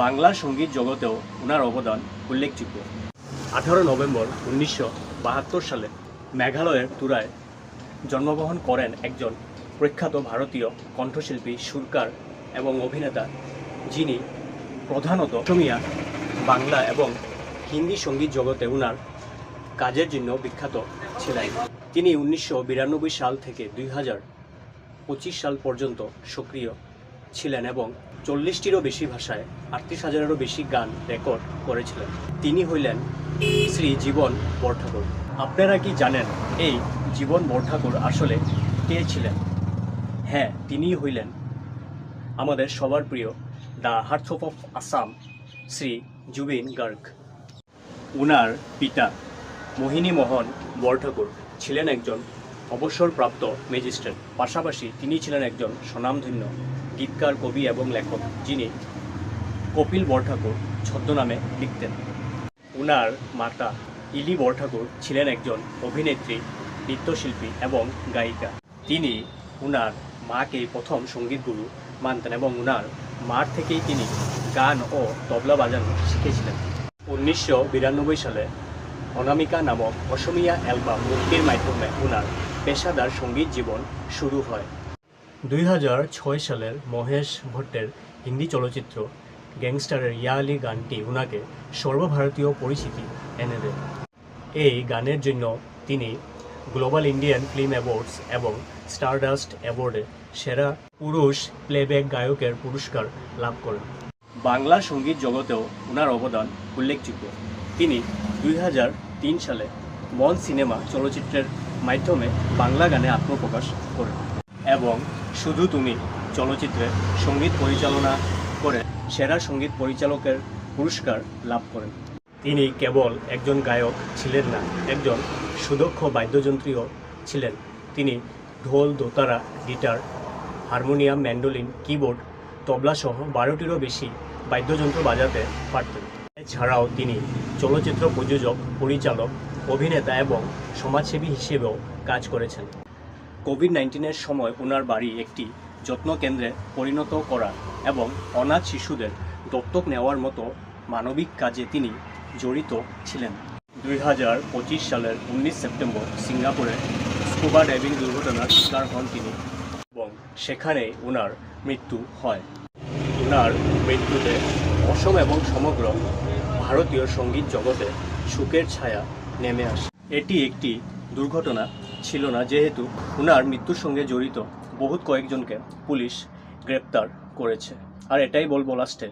বাংলা সঙ্গীত জগতেও ওনার অবদান উল্লেখযোগ্য। 18 নভেম্বর 1972 সালে মেঘালয়ের তুরায় জন্মগ্রহণ করেন একজন প্রখ্যাত ভারতীয় কণ্ঠশিল্পী, সুরকার এবং অভিনেতা, যিনি প্রধানত অসমীয়া, বাংলা এবং হিন্দি সঙ্গীত জগতে ওনার কাজের জন্য বিখ্যাত ছিলেন। তিনি 1992 সাল থেকে 2025 সাল পর্যন্ত সক্রিয় ছিলেন এবং 40টিরও বেশি ভাষায় 38,000-এরও বেশি গান রেকর্ড করেছিলেন। তিনি হইলেন শ্রী জীবন বরঠাকুর। আপনারা কি জানেন এই জীবন বরঠাকুর আসলে কে ছিলেন? হ্যাঁ, তিনিই হইলেন আমাদের সবার প্রিয় দ্য হার্টথ্রোব অফ আসাম শ্রী জুবিন গার্গ। উনার পিতা মোহিনী মোহন বরঠাকুর ছিলেন একজন অবসরপ্রাপ্ত ম্যাজিস্ট্রেট। পাশাপাশি তিনি ছিলেন একজন স্বনামধন্য গীতকার, কবি এবং লেখক, যিনি কপিল বরঠাকুর ছদ্মনামে লিখতেন। উনার মাতা ইলি বরঠাকুর ছিলেন একজন অভিনেত্রী, নৃত্যশিল্পী এবং গায়িকা। তিনি উনার মাকে প্রথম সঙ্গীত গুরু মানতেন এবং উনার মার থেকেই তিনি গান ও তবলা বাজানো শিখেছিলেন। 1992 সালে অনামিকা নামক অসমীয়া অ্যালবাম মুক্তির মাধ্যমে উনার পেশাদার সঙ্গীত জীবন শুরু হয়। 2006 সালের মহেশ ভট্টের হিন্দি চলচ্চিত্র গ্যাংস্টারের ইয়া আলী গানটি উনাকে সর্বভারতীয় পরিচিতি এনে দেয়। এই গানের জন্য তিনি গ্লোবাল ইন্ডিয়ান ফিল্ম অ্যাওয়ার্ডস এবং স্টারডাস্ট অ্যাওয়ার্ডে সেরা পুরুষ প্লেব্যাক গায়কের পুরস্কার লাভ করেন। বাংলা সঙ্গীত জগতেও ওনার অবদান উল্লেখযোগ্য। তিনি 2003 সালে মন সিনেমা চলচ্চিত্রের মাধ্যমে বাংলা গানে আত্মপ্রকাশ করেন এবং শুধু তুমি চলচ্চিত্রে সঙ্গীত পরিচালনা করে সেরা সঙ্গীত পরিচালকের পুরস্কার লাভ করেন। তিনি কেবল একজন গায়ক ছিলেন না, একজন সুদক্ষ বাদ্যযন্ত্রীও ছিলেন। তিনি ঢোল, দোতারা, গিটার, হারমোনিয়াম, ম্যান্ডোলিন, কিবোর্ড, তবলা সহ 12টিরও বেশি বাদ্যযন্ত্র বাজাতে পারতেন। এছাড়াও তিনি চলচ্চিত্র প্রযোজক, পরিচালক, অভিনেতা এবং সমাজসেবী হিসেবেও কাজ করেছেন। কোভিড-19-এর সময় ওনার বাড়ি একটি যত্ন কেন্দ্রে পরিণত করা এবং অনাথ শিশুদের দত্তক নেওয়ার মতো মানবিক কাজে তিনি জড়িত ছিলেন। 2025 সালের 19 সেপ্টেম্বর সিঙ্গাপুরে স্কুবা ডাইভিং দুর্ঘটনার শিকার হন তিনি এবং সেখানেই ওনার মৃত্যু হয়। ওনার মৃত্যুতে অসম এবং সমগ্র ভারতীয় সঙ্গীত জগতে শোকের ছায়া নেমে আসে। এটি একটি দুর্ঘটনা ছিল না, যেহেতু ওনার মৃত্যুর সঙ্গে জড়িত বহুত কয়েকজনকে পুলিশ গ্রেপ্তার করেছে। আর এটাই বলবো লাস্টে,